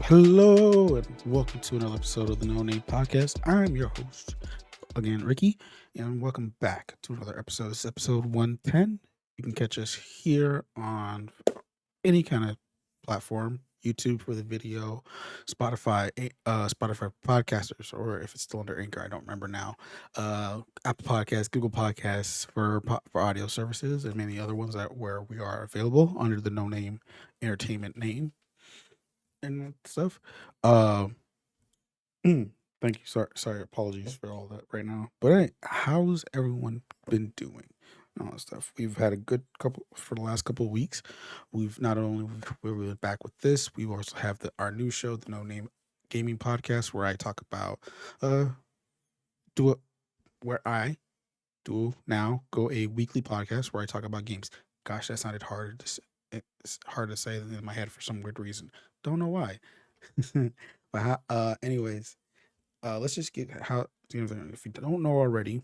Hello and welcome to another episode of the No Name Podcast. I'm your host again, Ricky, and welcome back to another episode. This is episode 110. You can catch us here on any kind of platform, YouTube for the video, Spotify podcasters, or if it's still under Anchor, I don't remember now. Apple Podcasts, Google Podcasts for audio services, and many other ones that where we are available under the No Name Entertainment name and stuff. Uh, Thank you. Sorry. Apologies for all that right now. But hey, how's everyone been doing? And all that stuff. We've had a good couple for the last couple of weeks. We've not only we're back with this, we also have our new show, the No Name Gaming Podcast, where I talk about do it where I do now go a weekly podcast where I talk about games. Gosh, that sounded hard it's hard to say in my head for some weird reason. Don't know why. But anyways, let's just get how if you don't know already,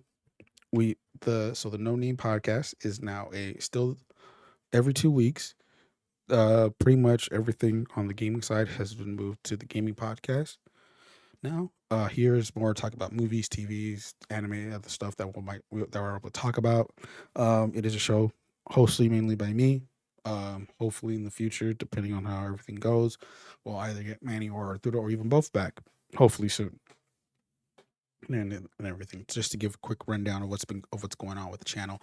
the No Name Podcast is now a still every 2 weeks. Pretty much everything on the gaming side has been moved to the gaming podcast now. Here's more talk about movies, TVs, anime, other stuff that that we're able to talk about. It is a show hosted mainly by me. Hopefully in the future, depending on how everything goes, we'll either get Manny or Arturo or even both back. Hopefully soon and everything. Just to give a quick rundown of what's going on with the channel.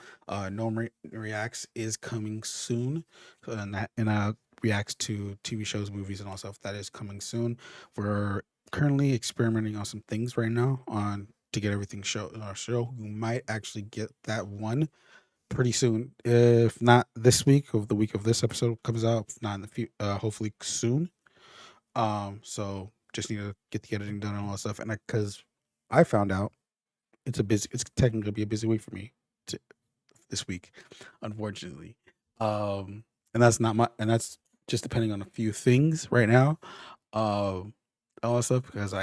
Reacts is coming soon, and reacts to TV shows, movies, and all stuff that is coming soon. We're currently experimenting on some things right now on to get everything show in our show. You might actually get that one pretty soon, if not this week, of the week of this episode comes out. If not in the hopefully soon. So just need to get the editing done and all that stuff. And because I found out it's technically gonna be a busy week for me this week, unfortunately. And that's just depending on a few things right now. All that stuff because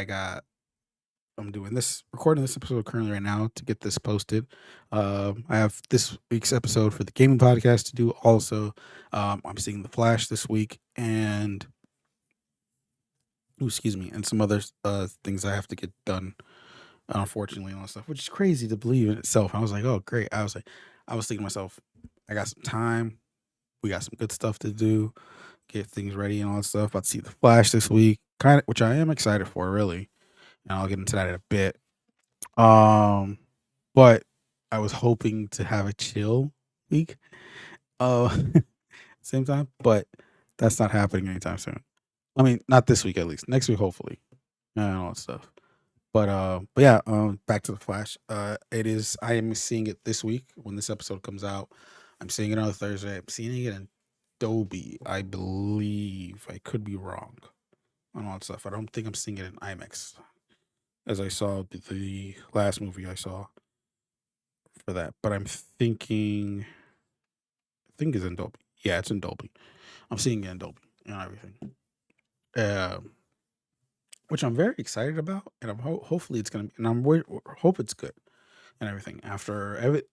I'm doing this recording this episode currently right now to get this posted. I have this week's episode for the gaming podcast to do also. I'm seeing The Flash this week and excuse me, and some other things I have to get done, unfortunately, and all that stuff, which is crazy to believe in itself. I was like, oh, great. I was thinking to myself, I got some time. We got some good stuff to do, get things ready and all that stuff. About to see The Flash this week, which I am excited for, really. And I'll get into that in a bit. But I was hoping to have a chill week, same time, but that's not happening anytime soon. I mean, not this week at least. Next week, hopefully, and all that stuff. But yeah, back to The Flash. I am seeing it this week when this episode comes out. I'm seeing it on Thursday. I'm seeing it in Dolby, I believe. I could be wrong on all that stuff. I don't think I'm seeing it in IMAX, as I saw the last movie I saw for that. But I think it's in Dolby. Yeah, it's in Dolby. I'm seeing it in Dolby and everything. Which I'm very excited about, and I'm hopefully it's gonna. And hope it's good and everything.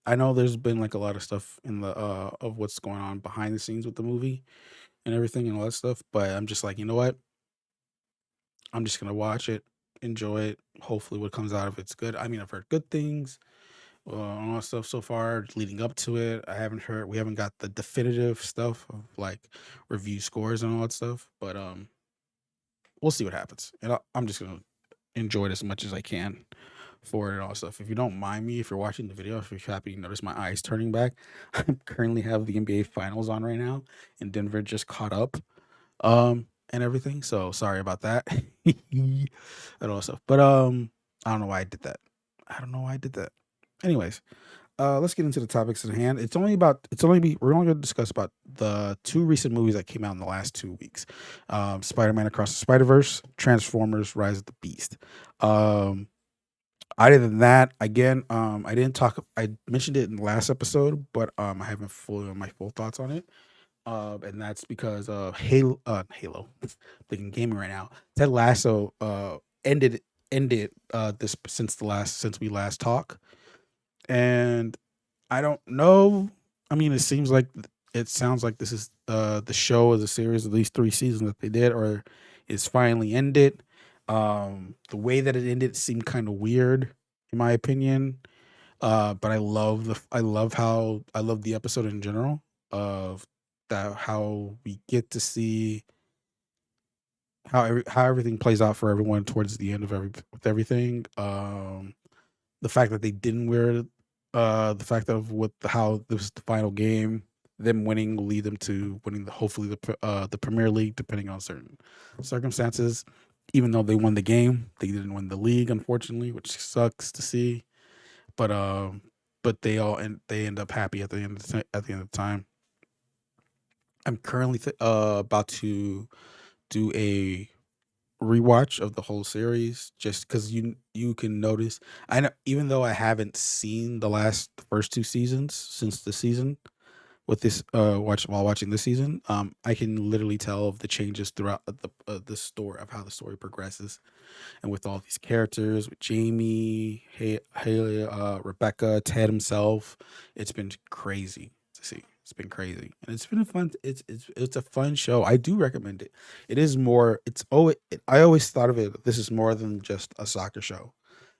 I know there's been like a lot of stuff in the of what's going on behind the scenes with the movie and everything and all that stuff, but I'm just like, you know what? I'm just gonna watch it, enjoy it. Hopefully, what comes out of it's good. I mean, I've heard good things on all that stuff so far leading up to it. We haven't got the definitive stuff of like review scores and all that stuff, but we'll see what happens. And I'm just gonna enjoy it as much as I can for it and all that stuff. If you don't mind me, if you're watching the video, if you're happy to notice my eyes turning back, I currently have the NBA Finals on right now, and Denver just caught up, and everything. So sorry about that, and all that stuff. But I don't know why I did that. I don't know why I did that. Anyways, let's get into the topics at hand. We're only going to discuss about the two recent movies that came out in the last 2 weeks. Spider-Man Across the Spider-Verse, Transformers Rise of the Beast. Other than that, again, I mentioned it in the last episode, but I haven't fully on my full thoughts on it. And that's because Halo, thinking gaming right now. Ted Lasso ended this since we last talked. And I don't know. I mean, it sounds like this is the show or the series of these 3 seasons that they did, or is finally ended. The way that it ended seemed kind of weird, in my opinion. But I love the episode in general of that how we get to see how everything plays out for everyone towards the end of with everything. The fact that they didn't wear the fact of what how this was the final game, them winning will lead them to winning hopefully the Premier League, depending on certain circumstances. Even though they won the game, they didn't win the league, unfortunately, which sucks to see. But they end up happy at the end of at the end of the time. I'm currently about to do a rewatch of the whole series just because you can notice. I know, even though I haven't seen the first two seasons since the season with this watch while watching this season, I can literally tell of the changes throughout the story of how the story progresses, and with all these characters with Jamie, Haley, Rebecca, Ted himself, it's been crazy to see. It's been crazy, and it's been a fun. It's a fun show. I do recommend it. It is more. It's always. I always thought of it. This is more than just a soccer show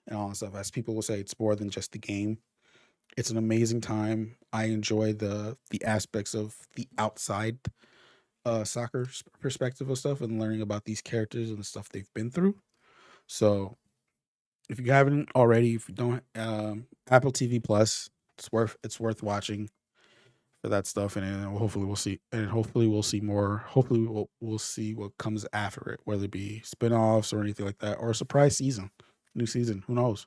and all that stuff. As people will say, it's more than just the game. It's an amazing time. I enjoy the aspects of the outside soccer perspective of stuff and learning about these characters and the stuff they've been through. So if you haven't already, if you don't, Apple TV Plus, it's worth watching for that stuff, and then hopefully we'll see, and hopefully we'll see more. Hopefully we'll see what comes after it, whether it be spin-offs or anything like that, or a surprise season, new season. Who knows?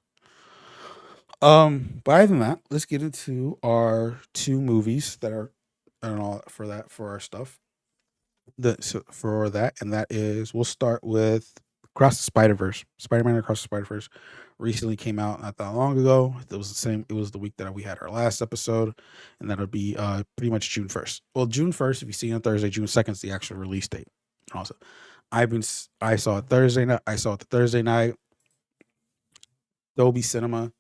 But other than that, let's get into our two movies that are, I don't know, for our stuff. For that, and that is we'll start with Across the Spider Verse. Spider-Man Across the Spider Verse recently came out not that long ago. It was the same. It was the week that we had our last episode, and that'll be pretty much June 1st. Well, June 1st, if you see it on Thursday, June 2nd is the actual release date. Also, I saw it Thursday night. I saw it the Thursday night, Dolby Cinema,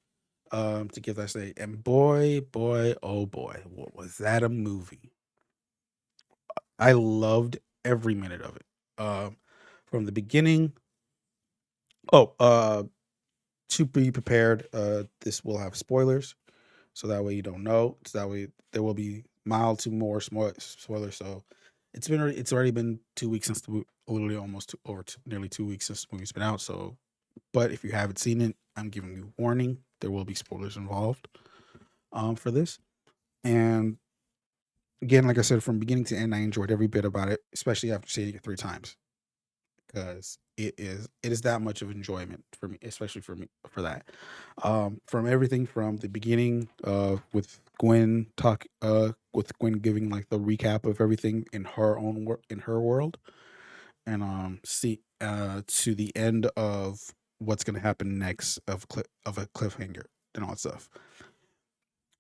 to give that say, and oh boy, what was that a movie! I loved every minute of it. From the beginning. Oh, to be prepared, this will have spoilers, so that way you don't know. So that way there will be mild to more spoilers. So it's already been 2 weeks since literally almost nearly 2 weeks since the movie's been out. So, but if you haven't seen it, I'm giving you warning. There will be spoilers involved for this. And again, like I said, from beginning to end, I enjoyed every bit about it, especially after seeing it 3 times because it is that much of enjoyment for me, especially for me for that. From everything from the beginning, with Gwen giving like the recap of everything in in her world, and see to the end of what's gonna happen next of a cliffhanger and all that stuff.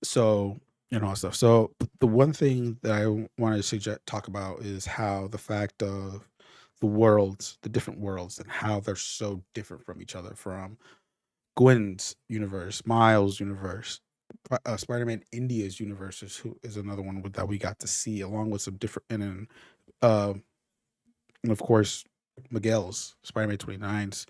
So and all that stuff. So the one thing that I wanted to talk about is how the fact of the different worlds, and how they're so different from each other. From Gwen's universe, Miles' universe, Spider-Man India's universe who is another one that we got to see, along with some different, uh, and of course Miguel's Spider-Man 29's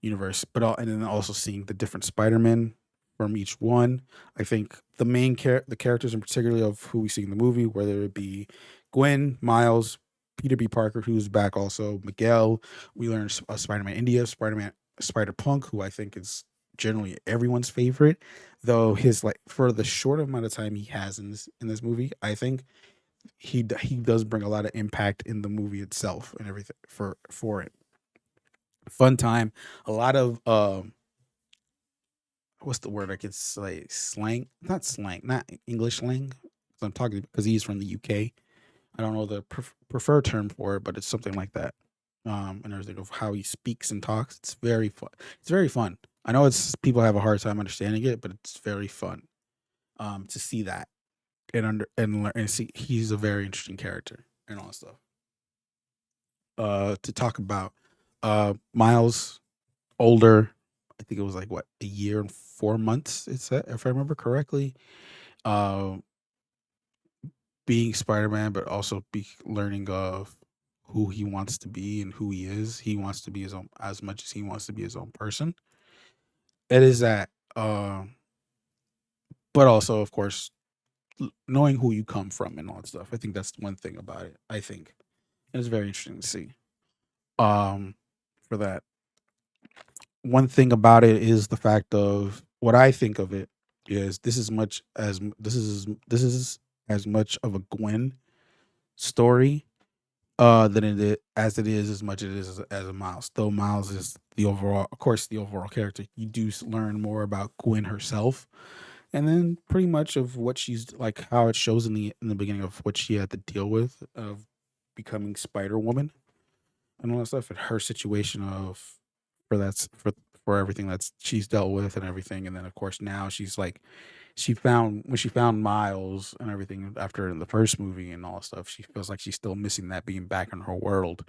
universe, and then also seeing the different Spider-Men from each one. I think the characters in particular of who we see in the movie, whether it be Gwen, Miles, Peter B. Parker, who's back also, Miguel. We learned Spider-Man India, Spider-Punk, who I think is generally everyone's favorite, though his like for the short amount of time he has in this movie, I think he does bring a lot of impact in the movie itself and everything for it. Fun time, a lot of what's the word I could say, slang, not slang, not English slang. 'Cause I'm talking because he's from the UK. I don't know the preferred term for it, but it's something like that. And everything of how he speaks and talks. It's very fun. It's very fun. I know it's people have a hard time understanding it, but it's very fun. To see that and learn and see he's a very interesting character and all that stuff. To talk about Miles older. I think it was like what, a year and 4 months. It's if I remember correctly. Uh, being Spider Man, but also be learning of who he wants to be and who he is. He wants to be his own as much as he wants to be his own person. It is that, but also, of course, knowing who you come from and all that stuff. I think that's one thing about it. I think it's very interesting to see. Um, for that, one thing about it is the fact of what I think of it is this is as much of a Gwen story than as it is as much it is as a Miles. Though Miles is the overall, of course, the overall character. You do learn more about Gwen herself, and then pretty much of what she's like, how it shows in the beginning of what she had to deal with of becoming Spider Woman and all that stuff, and her situation of for that's for everything that's she's dealt with and everything, and then of course now she's like she found Miles and everything after in the first movie and all that stuff, she feels like she's still missing that being back in her world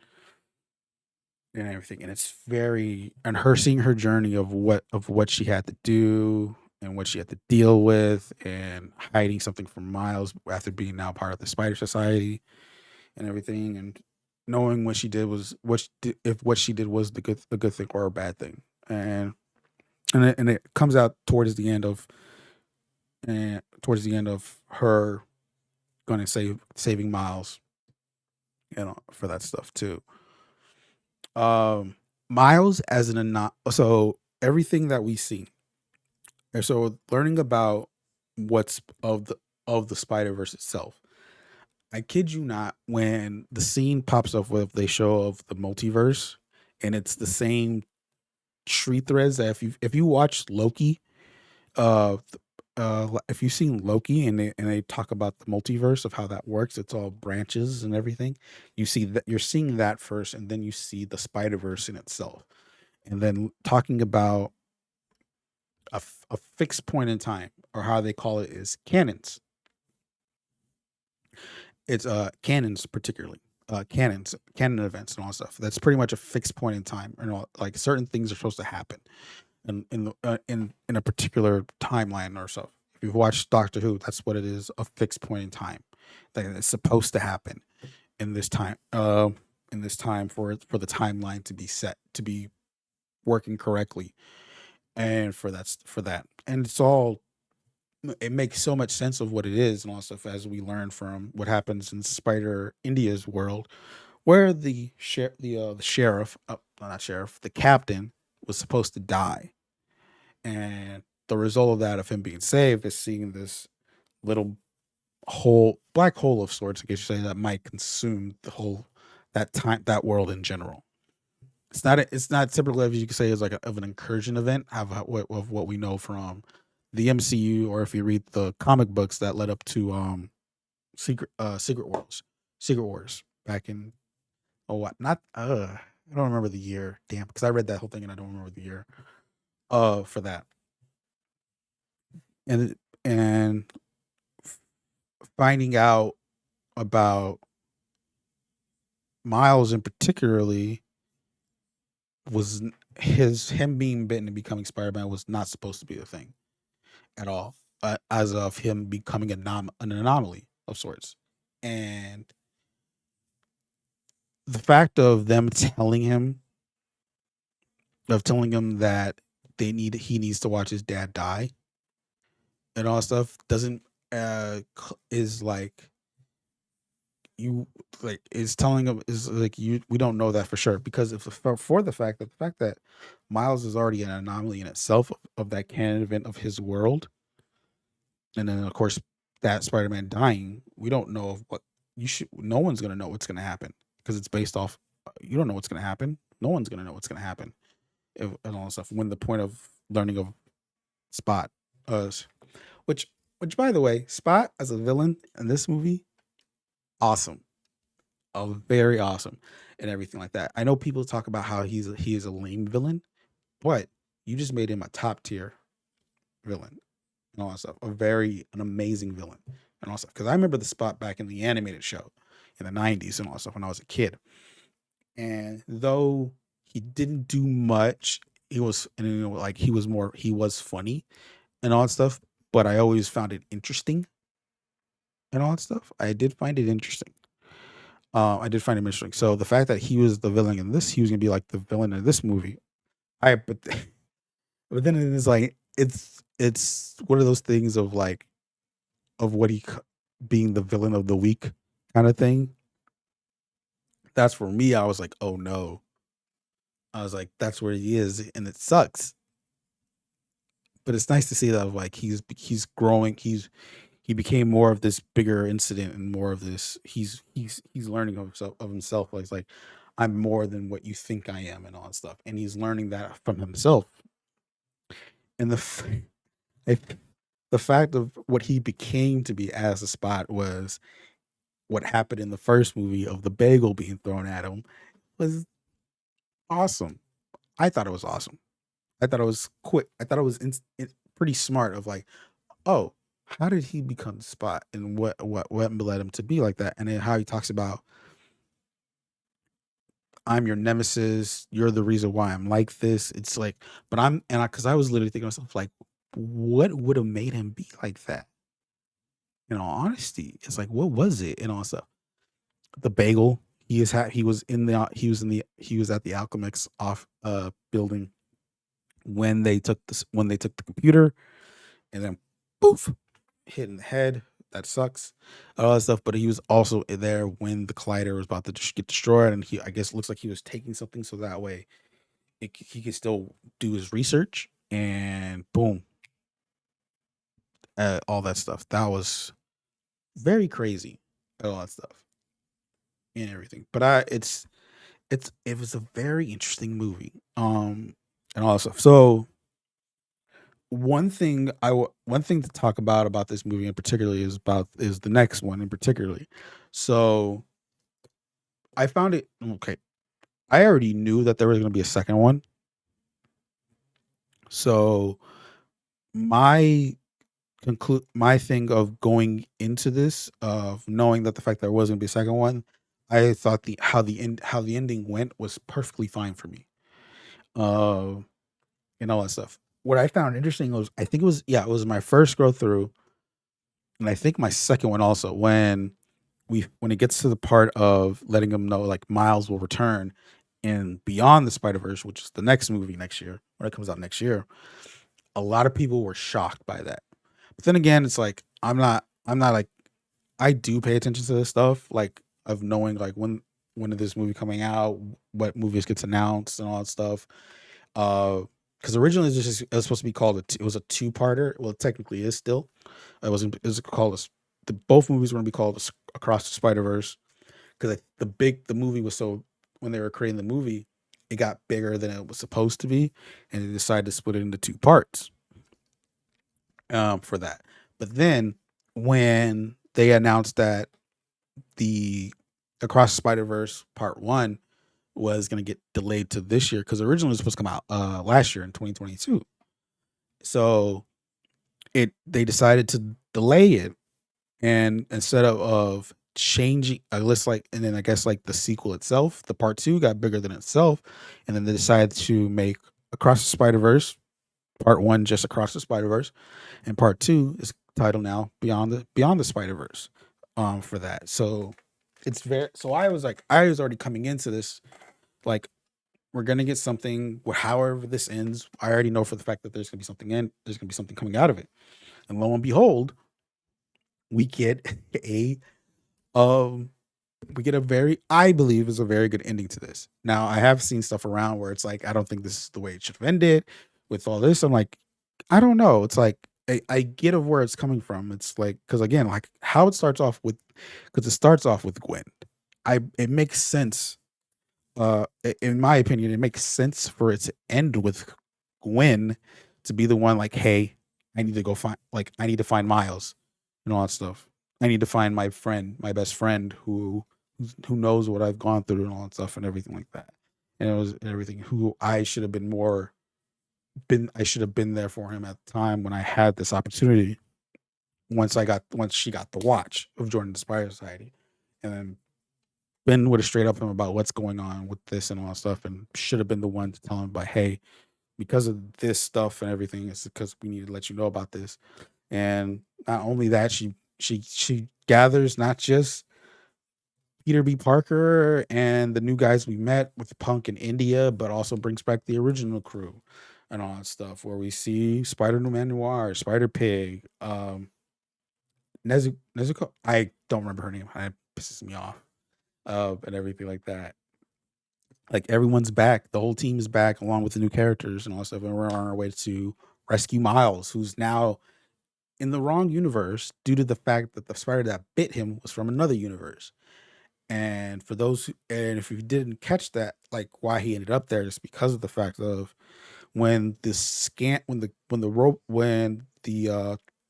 and everything. And it's very and her seeing her journey of what she had to do and what she had to deal with and hiding something from Miles after being now part of the Spider Society and everything, and knowing what she did was if what she did was the good thing or a bad thing. And it comes out towards the end of her going to saving Miles, for that stuff too. Miles as so everything that we see, and so learning about what's of the Spider Verse itself. I kid you not, when the scene pops up with they show of the multiverse, and it's the same tree threads that if you watch Loki, if you've seen Loki and they talk about the multiverse of how that works, it's all branches and everything. You see that you're seeing that first, and then you see the Spider Verse in itself, and then talking about a fixed point in time, or how they call it is canons. It's canons particularly. Canon events and all that stuff. That's pretty much a fixed point in time. Like certain things are supposed to happen in a particular timeline or so. If you've watched Doctor Who, that's what it is, a fixed point in time that it's supposed to happen in this time. In this time for the timeline to be set to be working correctly, and for that, and it makes so much sense of what it is and all that stuff as we learn from what happens in Spider India's world, where the sheriff, not sheriff, the captain was supposed to die, and the result of that of him being saved is seeing this little black hole of sorts, I guess you say, that might consume the whole that world in general. It's not typically, as you could say, is like of an incursion event of what we know from the MCU, or if you read the comic books that led up to Secret Wars back in, oh what not I don't remember the year, damn, because I read that whole thing and I don't remember the year for that. And finding out about Miles in particularly was him being bitten and becoming Spider-Man was not supposed to be a thing at all, as of him becoming an anomaly of sorts. And the fact of them telling him that he needs to watch his dad die and all that stuff doesn't is like you like is telling him is like you we don't know that for sure, because if for the fact that Miles is already an anomaly in itself of that canon event of his world, and then of course that Spider-Man dying, we don't know of what you should. No one's gonna know what's gonna happen because it's based off. You don't know what's gonna happen. No one's gonna know what's gonna happen, and all that stuff. When the point of learning of Spot, uh, which by the way, Spot as a villain in this movie, awesome, very awesome, and everything like that. I know people talk about how he is a lame villain, but you just made him a top tier villain and all that stuff. An amazing villain and all that stuff. Because I remember the Spot back in the animated show in the '90s and all that stuff when I was a kid. And though he didn't do much, he was, and like he was funny and all that stuff. But I always found it interesting and all that stuff. I did find it interesting. I did find him interesting. So the fact that he was the villain in this, he was gonna be like the villain in this movie. I but but then it's like it's one of those things of like of being the villain of the week kind of thing. That's for me. I was like, oh no. I was like, that's where he is, and it sucks. But it's nice to see that like he's growing. He became more of this bigger incident and more of this. He's learning of himself. Like it's like I'm more than what you think I am and all that stuff. And he's learning that from himself. And I, the fact of what he became to be as a Spot was what happened in the first movie of the bagel being thrown at him was awesome. I thought it was awesome. I thought it was quick. I thought it was pretty smart. Of like, oh, how did he become the Spot, and what led him to be like that, and then how he talks about I'm your nemesis. You're the reason why I'm like this. It's like, but because I was literally thinking to myself like, what would have made him be like that? In all honesty, it's like, what was it? And all stuff. The bagel. He was at the Alchemix off building when they took the computer and then poof hit in the head. That sucks. All that stuff. But he was also there when the collider was about to get destroyed, and he I guess looks like he was taking something so that way he could still do his research and boom, all that stuff. That was very crazy. All that stuff and everything. But it was a very interesting movie. And all that stuff. So one thing to talk about this movie in particularly is the next one in particularly. So I found it okay. I already knew that there was going to be a second one. So my my thing of going into this of knowing that the fact that there was going to be a second one, I thought how the ending went was perfectly fine for me. Uh, and all that stuff. What I found interesting was I think it was my first go through, and I think my second one also when it gets to the part of letting them know like Miles will return in Beyond the Spider Verse, which is the next movie next year when it comes out next year. A lot of people were shocked by that. But then again, it's like I'm not like I do pay attention to this stuff, like of knowing like when is this movie coming out, what movies gets announced and all that stuff. Uh, because originally it was supposed to be called it was a two parter. Well, it technically is still. It was called both movies were going to be called Across the Spider Verse because the movie was so when they were creating the movie, it got bigger than it was supposed to be, and they decided to split it into two parts for that. But then when they announced that the Across the Spider Verse Part One was going to get delayed to this year because originally it was supposed to come out last year in 2022. So they decided to delay it, and instead of changing, I guess like, and then I guess like the sequel itself, the part two got bigger than itself, and then they decided to make Across the Spider Verse Part One just Across the Spider Verse, and Part Two is titled now Beyond the Spider Verse. For that, so it's very. So I was already coming into this like we're gonna get something. However this ends, I already know for the fact that there's gonna be something in. There's gonna be something coming out of it, and lo and behold, we get a um we get a very I believe is a very good ending to this. Now I have seen stuff around where it's like I don't think this is the way it should have ended with all this. I'm like, I don't know. It's like I get of where it's coming from. It's like because again, like how it starts off with because it starts off with Gwen. It makes sense. In my opinion, it makes sense for it to end with Gwen to be the one like, hey, I need to find Miles and all that stuff. I need to find my friend, my best friend who knows what I've gone through and all that stuff and everything like that. And it was everything who I should have I should have been there for him at the time when I had this opportunity once she got the watch of Jordan the Spy Society. And then Ben would have straight up him about what's going on with this and all that stuff and should have been the one to tell him about, hey, because of this stuff and everything, it's because we need to let you know about this. And not only that, she gathers not just Peter B. Parker and the new guys we met with Punk in India, but also brings back the original crew and all that stuff. Where we see Spider Man Noir, Spider Pig, Nezuko. I don't remember her name. It pisses me off. And everything like that. Like everyone's back. The whole team is back along with the new characters and all that stuff. And we're on our way to rescue Miles, who's now in the wrong universe due to the fact that the spider that bit him was from another universe. And for those and if you didn't catch that, like why he ended up there, is because of the fact of when the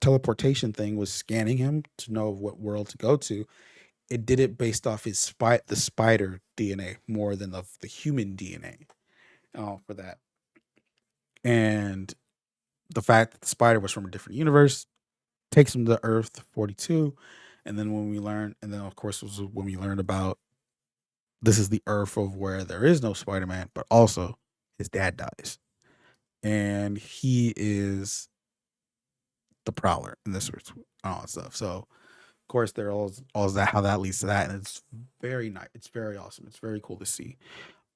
teleportation thing was scanning him to know what world to go to, it did it based off the spider DNA more than of the human DNA. For that, and the fact that the spider was from a different universe takes him to Earth 42, and then of course was when we learned about this is the Earth of where there is no Spider-Man, but also his dad dies, and he is the Prowler in this and all that stuff. So of course there all that how that leads to that, and it's very nice. It's very awesome. It's very cool to see,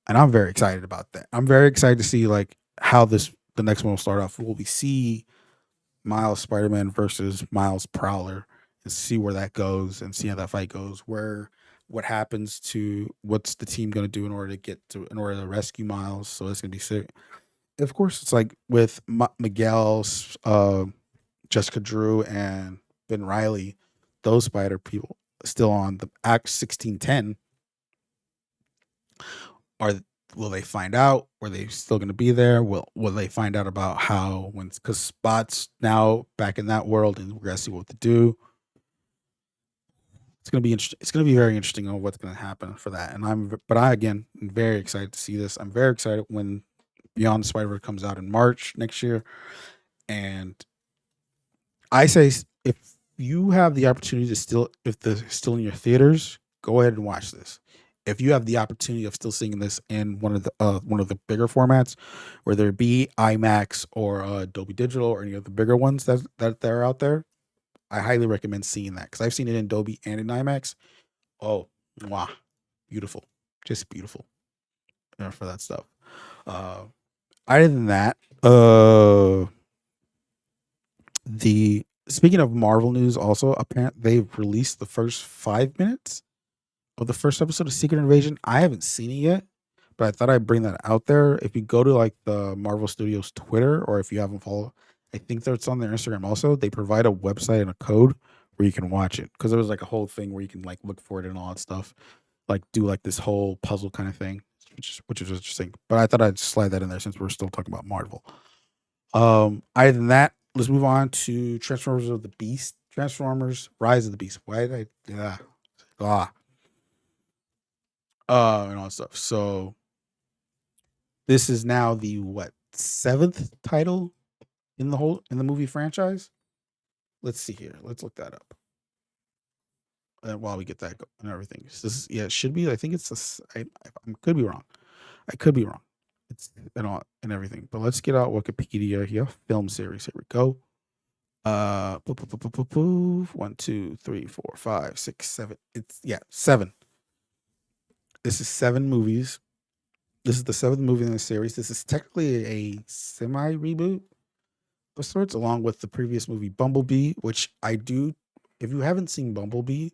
and I'm very excited about that. I'm very excited to see like how the next one will start off. Will we see Miles Spider-Man versus Miles Prowler and see where that goes and see how that fight goes? What happens to what's the team going to do in order to rescue Miles? So it's going to be sick. Of course, it's like with Miguel, Jessica Drew, and Ben Riley, those Spider people still on the Act 1610. Are Will they find out? Are they still going to be there? Will they find out about how because Spot's now back in that world and we're going to see what to do? It's going to be interesting. It's going to be very interesting on what's going to happen for that. And I again am very excited to see this. I'm very excited when Beyond the Spider-Verse comes out in March next year. And I say if you have the opportunity if they're still in your theaters, go ahead and watch this. If you have the opportunity of still seeing this in one of the bigger formats, whether it be IMAX or Dolby Digital or any of the bigger ones that are out there, I highly recommend seeing that because I've seen it in Dolby and in IMAX. Oh, wow, beautiful, just beautiful, for that stuff. Uh, Other than that, the speaking of Marvel news, also apparently they've released the first 5 minutes of the first episode of Secret Invasion. I haven't seen it yet, but I thought I'd bring that out there. If you go to like the Marvel Studios Twitter, or if you haven't followed, I think that it's on their Instagram also. They provide a website and a code where you can watch it because there was like a whole thing where you can like look for it and all that stuff, like do like this whole puzzle kind of thing, which is interesting. But I thought I'd slide that in there since we're still talking about Marvel. Other than that, let's move on to Transformers Rise of the Beast. Why did I ah and all that stuff. So this is now the seventh title in the movie franchise. Let's see here. Let's look that up. While we get that and everything. It should be. I think it's this. I could be wrong. I could be wrong. It's and everything. But let's get out Wikipedia here. Film series. Here we go. 1, 2, 3, 4, 5, 6, 7. It's 7. This is 7 movies. This is the 7th movie in the series. This is technically a semi reboot of sorts, along with the previous movie Bumblebee, which I do. If you haven't seen Bumblebee,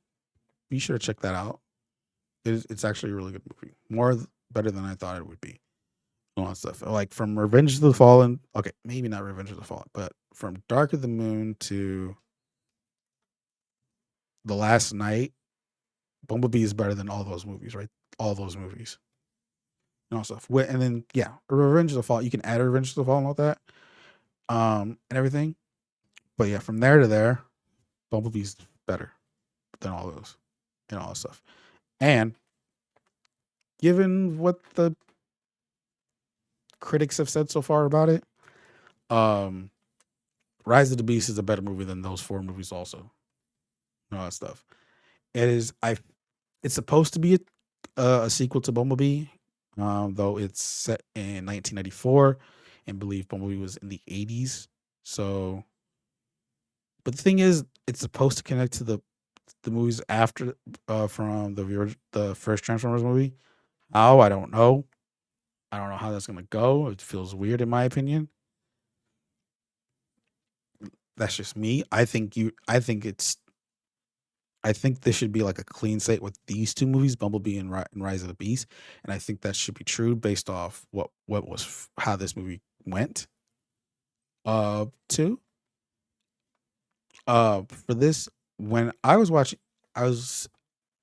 be sure to check that out. It's actually a really good movie, better than I thought it would be. All that stuff, like from Revenge of the Fallen. Okay, maybe not Revenge of the Fallen, but from Dark of the Moon to The Last Night, Bumblebee is better than all those movies, right? All those movies and all stuff. And then Revenge of the Fallen. You can add Revenge of the Fallen and all that, and everything. But yeah, from there to there, Bumblebee's better than all those and all that stuff. And given what the critics have said so far about it, Rise of the Beast is a better movie than those 4 movies also. And all that stuff. It's supposed to be a sequel to Bumblebee, though it's set in 1994 and believe Bumblebee was in the 80s. So, but the thing is, it's supposed to connect to the movies after from the first Transformers movie. How I don't know. I don't know how that's gonna go. It feels weird in my opinion. That's just me. I think it's. I think this should be like a clean slate with these two movies, Bumblebee and Rise of the Beast, and I think that should be true based off how this movie went. Two. For this, when I was watching, I was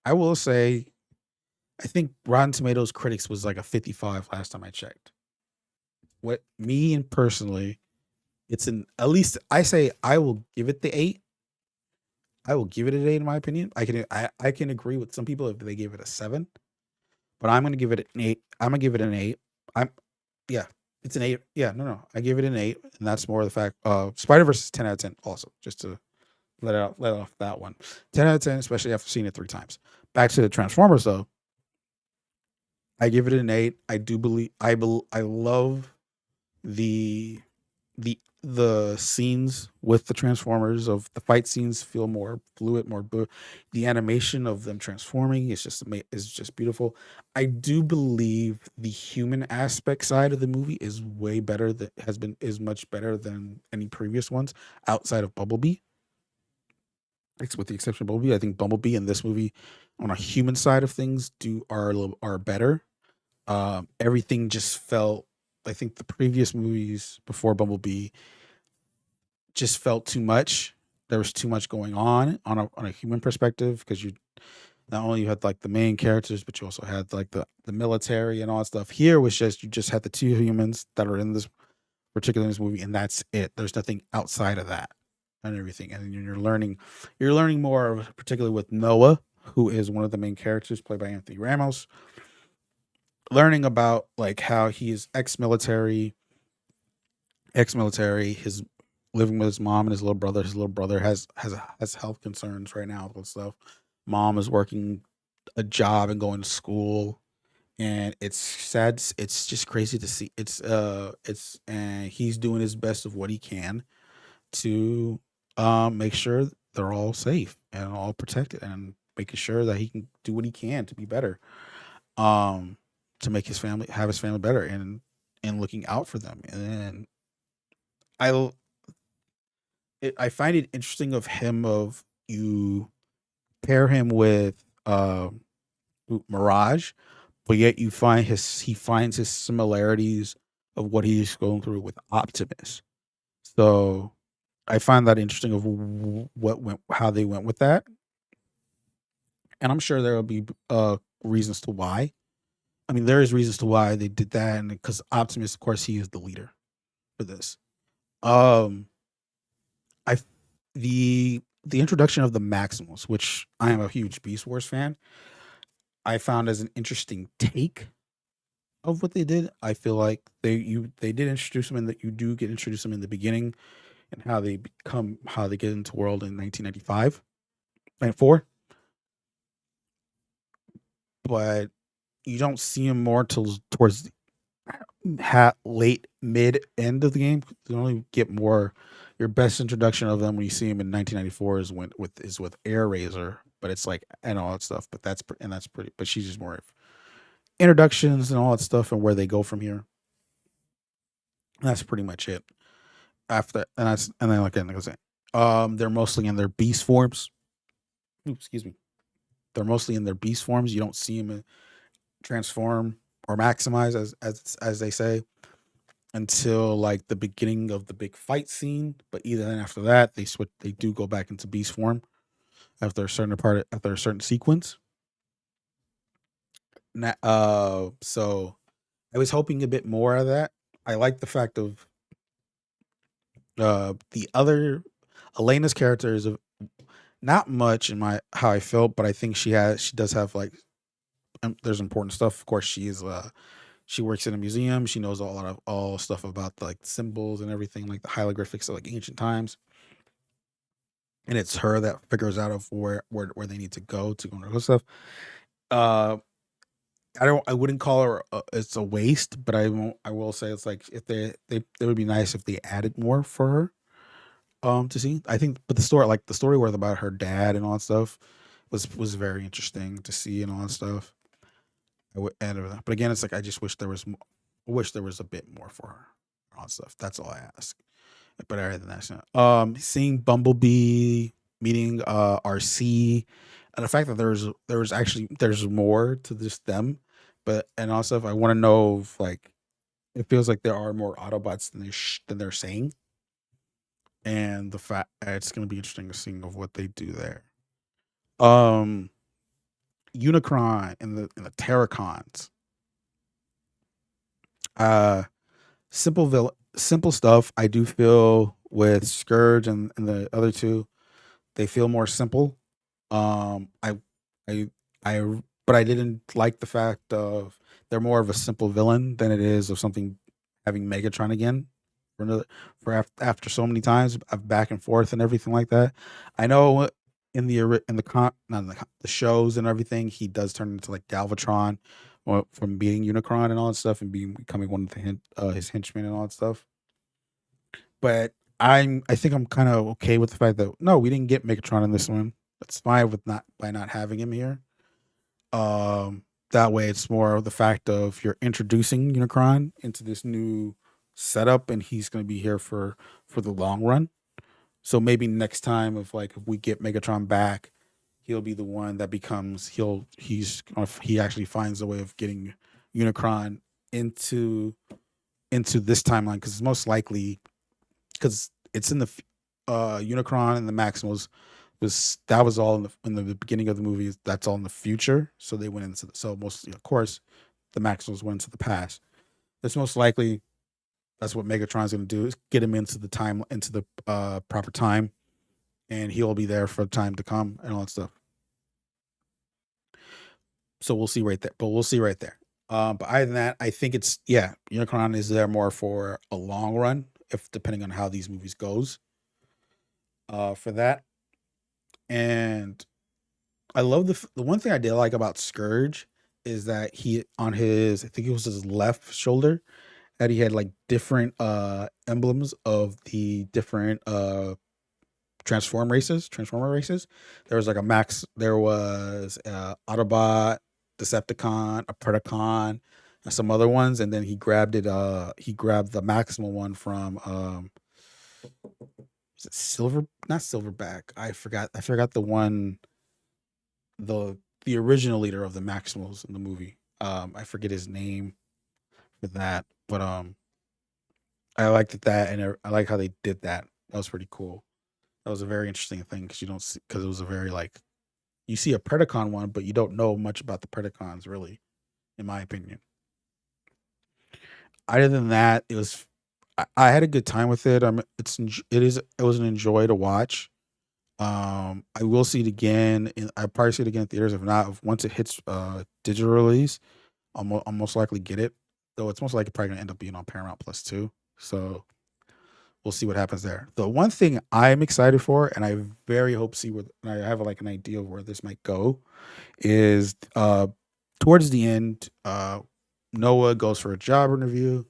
I will say I think Rotten Tomatoes critics was like a 55 last time I checked. What me and personally, it's an at least I say I will give it the 8. I will give it an 8 in my opinion. I can agree with some people if they gave it a 7, but I'm gonna give it an 8. I'm gonna give it an 8. I'm yeah, it's an 8. Yeah, no. I give it an 8, and that's more of the fact Spider-Verse is 10 out of 10 also, just to let off that one. 10 out of 10, especially after seeing it 3 times. Back to the Transformers though. I give it an 8. I do believe I love the the scenes with the Transformers of the fight scenes feel more fluid, the animation of them transforming is just beautiful. I do believe the human aspect side of the movie is way better that has been is much better than any previous ones outside of Bumblebee. It's with the exception of Bumblebee. I think Bumblebee in this movie on a human side of things are better. Everything just felt. I think the previous movies before Bumblebee just felt too much. There was too much going on a human perspective because you not only you had like the main characters, but you also had like the military and all that stuff. Here was just you just had the two humans that are in this particular in this movie, and that's it. There's nothing outside of that and everything. And you're learning more, particularly with Noah, who is one of the main characters played by Anthony Ramos, learning about like how he is ex-military, his living with his mom and his little brother. His little brother has health concerns right now and stuff. Mom is working a job and going to school, and it's sad. It's just crazy to see. It's and he's doing his best of what he can to make sure they're all safe and all protected, and making sure that he can do what he can to be better. Um, to make his family better, and looking out for them. And I I find it interesting of him of you pair him with Mirage, but yet he finds his similarities of what he's going through with Optimus. So I find that interesting of how they went with that, and I'm sure there will be reasons to why. I mean, there is reasons to why they did that, and because Optimus, of course, he is the leader for this. Um, I the introduction of the Maximals, which I am a huge Beast Wars fan, I found as an interesting take of what they did. I feel like they did introduce them in that you do get introduced them in the beginning and how they get into the world in 1995 and 4, but you don't see them more till towards late mid end of the game. You only get more your best introduction of them when you see them in 1994 is with Air Razor, but it's like and all that stuff. But that's pretty. But she's just more of introductions and all that stuff and where they go from here. That's pretty much it. After and then like I was saying, they're mostly in their beast forms. Ooh, excuse me. They're mostly in their beast forms. You don't see them transform or maximize as they say until like the beginning of the big fight scene. But either then after that, they do go back into beast form after a certain sequence. So I was hoping a bit more of that. I like the fact of the other Elena's character is not much in my how I felt, but I think she does have like there's important stuff. Of course, she works in a museum. She knows a lot of all stuff about like symbols and everything, like the hieroglyphics of like ancient times. And it's her that figures out of where they need to go and all stuff. Uh, I wouldn't call her it's a waste, but I will say it's like if they would be nice if they added more for her. to see. I think, but the story, like the story where about her dad and all that stuff, was very interesting to see and all that stuff. But again, it's like I just wish there was, I wish there was a bit more for her, and all that stuff. That's all I ask. But other than that, seeing Bumblebee, meeting RC, and the fact that there's more to just them, but and also if I want to know if like it feels like there are more Autobots than they're saying, and the fact it's going to be interesting to see of what they do there. Um, Unicron and the Terracons, uh, simple stuff. I do feel with Scourge and the other two, they feel more simple. Um, I, I, I, but I didn't like the fact of they're more of a simple villain than it is of something having Megatron again for another after so many times of back and forth and everything like that. I know in the con not in the shows and everything, he does turn into like Galvatron from being Unicron and all that stuff and becoming one of his henchmen and all that stuff. But I think I'm kind of okay with the fact that no, we didn't get Megatron in this one. That's fine with not by not having him here. That way it's more of the fact of you're introducing Unicron into this new setup, and he's going to be here for the long run. So maybe next time, if we get Megatron back, he'll be the one that becomes he actually finds a way of getting Unicron into this timeline because it's most likely because it's in the Unicron and the Maximals was all in the beginning of the movie. That's all in the future. So they went into so most of course the Maximals went into the past. It's most likely that's what Megatron's going to do is get him into the proper time, and he'll be there for time to come and all that stuff. So we'll see right there. But we'll see right there. But other than that, I think it's Unicron is there more for a long run, if depending on how these movies goes. For that, and I love the one thing I did like about Scourge is that he on his I think it was his left shoulder that he had like different emblems of the different transformer races. There was like a Max, there was Autobot, Decepticon, a Predacon, and some other ones, and then he grabbed the Maximal one from is it Silver, not Silverback. I forgot the one, the original leader of the Maximals in the movie. I forget his name for that, but I liked that, and I like how they did that. That was pretty cool. That was a very interesting thing because you don't see because it was a very like you see a Predacon one, but you don't know much about the Predacons really, in my opinion. Other than that, I had a good time with it. It was an enjoy to watch. I will see it again. I probably see it again in theaters. If not, once it hits digital release, I'll most likely get it. Though it's most likely probably gonna end up being on Paramount Plus too. So we'll see what happens there. The one thing I'm excited for, and I very hope see where and I have like an idea of where this might go, is towards the end, Noah goes for a job interview.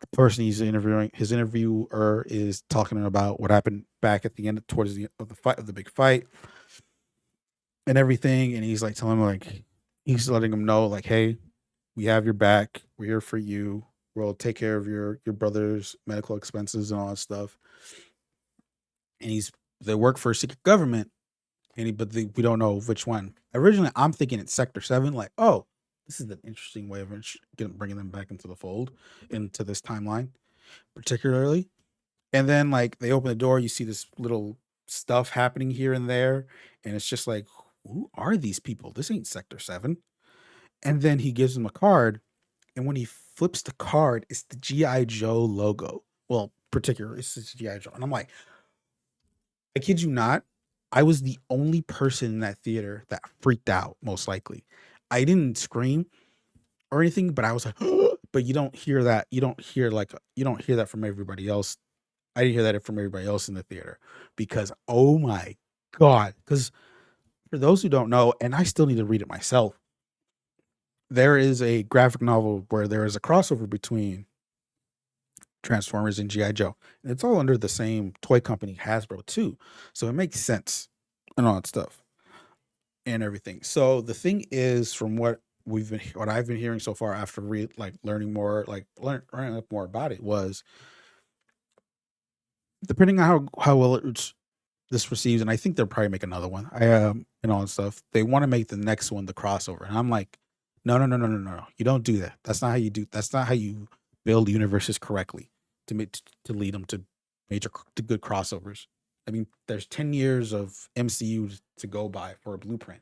The person he's interviewing, his interviewer is talking about what happened back at the end towards the end of the fight of the big fight and everything, and he's like telling him like he's letting him know like, hey, we have your back. We're here for you. We'll take care of your brother's medical expenses and all that stuff. And they work for a secret government, we don't know which one. Originally, I'm thinking it's Sector 7. Like, oh, this is an interesting way of bringing them back into the fold, into this timeline, particularly. And then like they open the door, you see this little stuff happening here and there, and it's just like, who are these people? This ain't Sector 7. And then he gives them a card, and when he flips the card, it's the GI Joe logo. Well, particularly it's GI Joe, and I'm like, I kid you not, I was the only person in that theater that freaked out. Most likely, I didn't scream or anything, but I was like, but you don't hear that. You don't hear that from everybody else. I didn't hear that from everybody else in the theater because oh my god! Because for those who don't know, and I still need to read it myself, there is a graphic novel where there is a crossover between Transformers and GI Joe, and it's all under the same toy company Hasbro too, so it makes sense and all that stuff and everything. So the thing is, from what I've been hearing so far after learning more, learning up more about it, was depending on how well this receives, and I think they'll probably make another one. And all that stuff. They want to make the next one the crossover, and I'm like, no, no, no, no, no, no, no. You don't do that. That's not how you do. That's not how you build universes correctly to lead them to to good crossovers. I mean, there's 10 years of MCU to go by for a blueprint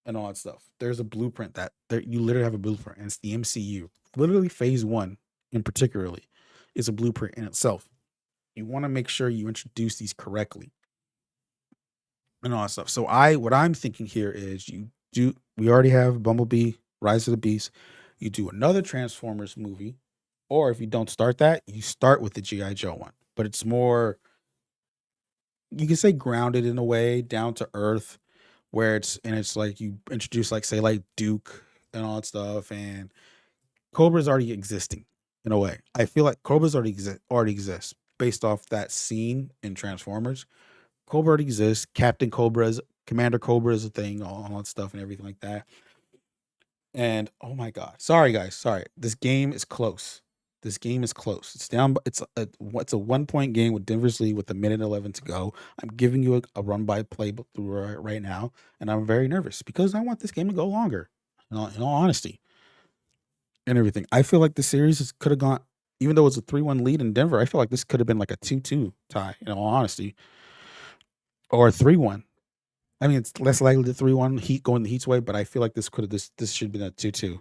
and all that stuff. There's a blueprint that there you literally have a blueprint, and it's the MCU. Literally, Phase One, in particularly, is a blueprint in itself. You want to make sure you introduce these correctly and all that stuff. So what I'm thinking here is we already have Bumblebee, Rise of the Beast. You do another Transformers movie, or if you don't start that, you start with the GI Joe one. But it's more, you can say, grounded in a way, down to earth, where it's like you introduce, like, say, like Duke and all that stuff, and Cobra's already existing in a way. I feel like Cobra's already exists based off that scene in Transformers. Cobra already exists. Captain Cobra's Commander Cobra is a thing, all that stuff and everything like that. And oh my god, sorry guys, sorry. This game is close. This game is close. It's down. It's a 1 point game with Denver's lead with a minute 11 to go. I'm giving you a run by play through right now, and I'm very nervous because I want this game to go longer. In all honesty, and everything, I feel like the series could have gone. Even though it's a 3-1 lead in Denver, I feel like this could have been like a 2-2 tie. In all honesty, or a 3-1. I mean, it's less likely the 3-1 Heat going the Heat's way, but I feel like this should have been a 2-2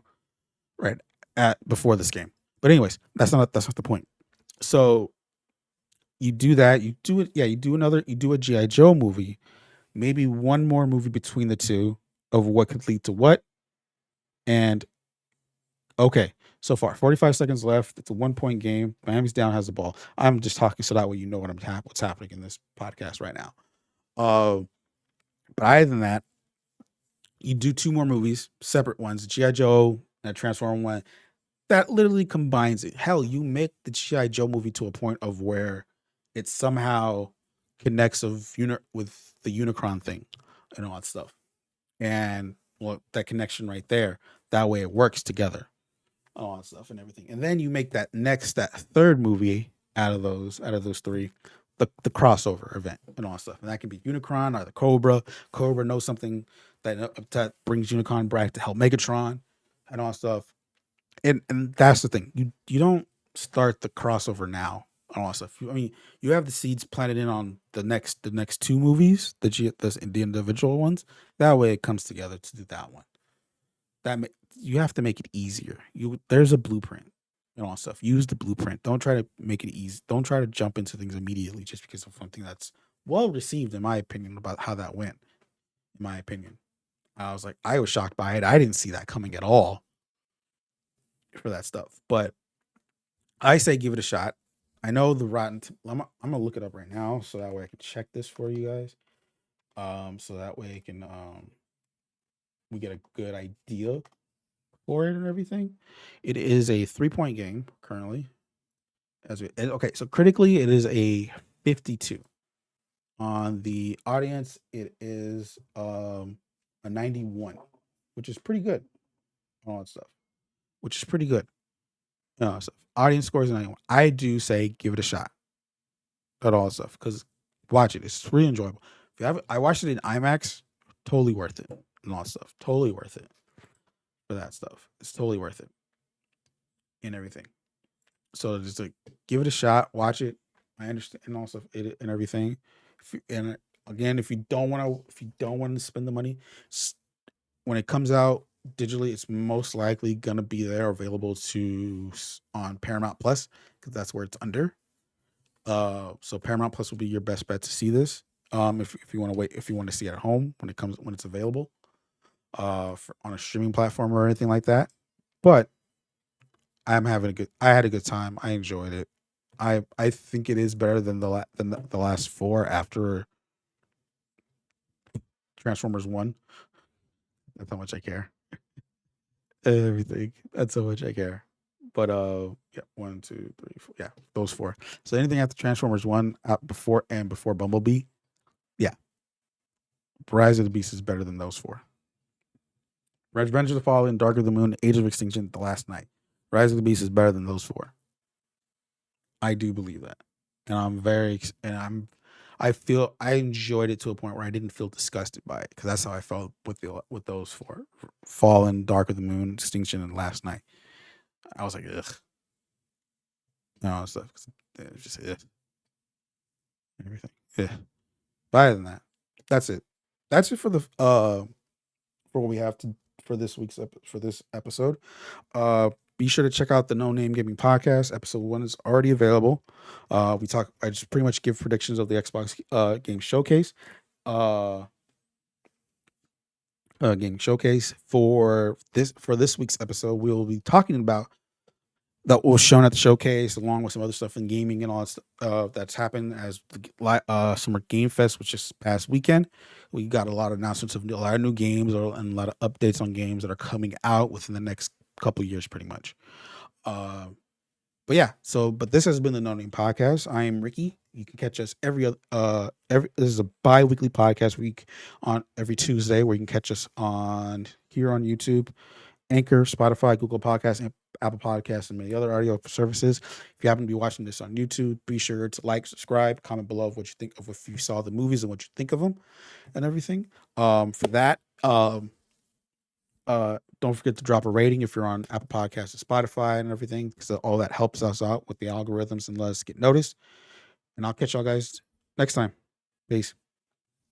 right at before this game. But anyways, that's not the point. So you do that, you do it, yeah, you do a GI Joe movie, maybe one more movie between the two of what could lead to what. And okay, so far 45 seconds left. It's a 1 point game. Miami's down, has the ball. I'm just talking so that way you know what's happening in this podcast right now. But other than that, you do two more movies, separate ones, GI Joe and a Transformer one, that literally combines it. Hell, you make the GI Joe movie to a point of where it somehow connects with the Unicron thing and all that stuff, and well, that connection right there. That way, it works together, all that stuff and everything. And then you make that third movie out of those three, the crossover event and all that stuff. And that can be Unicron or the Cobra. Cobra knows something that brings Unicron back to help Megatron and all that stuff. And that's the thing. You don't start the crossover now and all that stuff. I mean, you have the seeds planted in on the next two movies, the individual ones. That way, it comes together to do that one. You have to make it easier. There's a blueprint and all that stuff. Use the blueprint. Don't try to make it easy. Don't try to jump into things immediately just because of something that's well received, in my opinion, about how that went. In my opinion, I was shocked by it. I didn't see that coming at all for that stuff. But I say give it a shot. I know the I'm gonna look it up right now so that way I can check this for you guys. So that way we get a good idea for it and everything. It is a 3 point game currently. Okay, so critically it is a 52. On the audience, it is a 91, which is pretty good. All that stuff, which is pretty good. So audience scores a 91. I do say give it a shot at all that stuff because watch it. It's really enjoyable. If you have, I watched it in IMAX. Totally worth it and all that stuff. Totally worth it for that stuff. It's totally worth it and everything. So just like give it a shot. Watch it. I understand and also it and everything. And again, if you don't want to spend the money, when it comes out digitally, it's most likely gonna be there available on Paramount Plus because that's where it's under. So Paramount Plus will be your best bet to see this. If you want to wait, if you want to see it at home when it's available, on a streaming platform or anything like that. But I had a good time. I enjoyed it. I think it is better than the last four after Transformers One. That's how much I care. Everything. That's how much I care. But yeah, one, two, three, four. Yeah, those four. So anything after Transformers one, out before Bumblebee, yeah, Rise of the Beast is better than those four. Revenge of the Fallen, Dark of the Moon, Age of Extinction, The Last Night. Rise of the Beast is better than those four. I do believe that, and I feel I enjoyed it to a point where I didn't feel disgusted by it because that's how I felt with those four: Fallen, Dark of the Moon, Extinction, and Last Night. I was like, ugh, no stuff. It was just everything. Yeah. But other than that, that's it. That's it for the for what we have to for this week's for this episode. Be sure to check out the No Name Gaming Podcast. Episode 1 is already available. I just pretty much give predictions of the Xbox game showcase. Uh Game showcase for this week's episode. We will be talking about that was shown at the showcase, along with some other stuff in gaming and all that that's happened as the Summer Game Fest, which is past weekend. We got a lot of announcements of a lot of new games and a lot of updates on games that are coming out within the next couple of years, pretty much. Uh, but yeah, but this has been the No Name Podcast. I am Ricky. You can catch us every this is a bi-weekly podcast week on every Tuesday, where you can catch us on here on YouTube, Anchor, Spotify, Google Podcasts, and Apple Podcasts, and many other audio services. If you happen to be watching this on YouTube, be sure to like, subscribe, comment below what you think of if you saw the movies and what you think of them and everything. For that, don't forget to drop a rating if you're on Apple Podcasts and Spotify and everything, because all that helps us out with the algorithms and let us get noticed. And I'll catch y'all guys next time. Peace.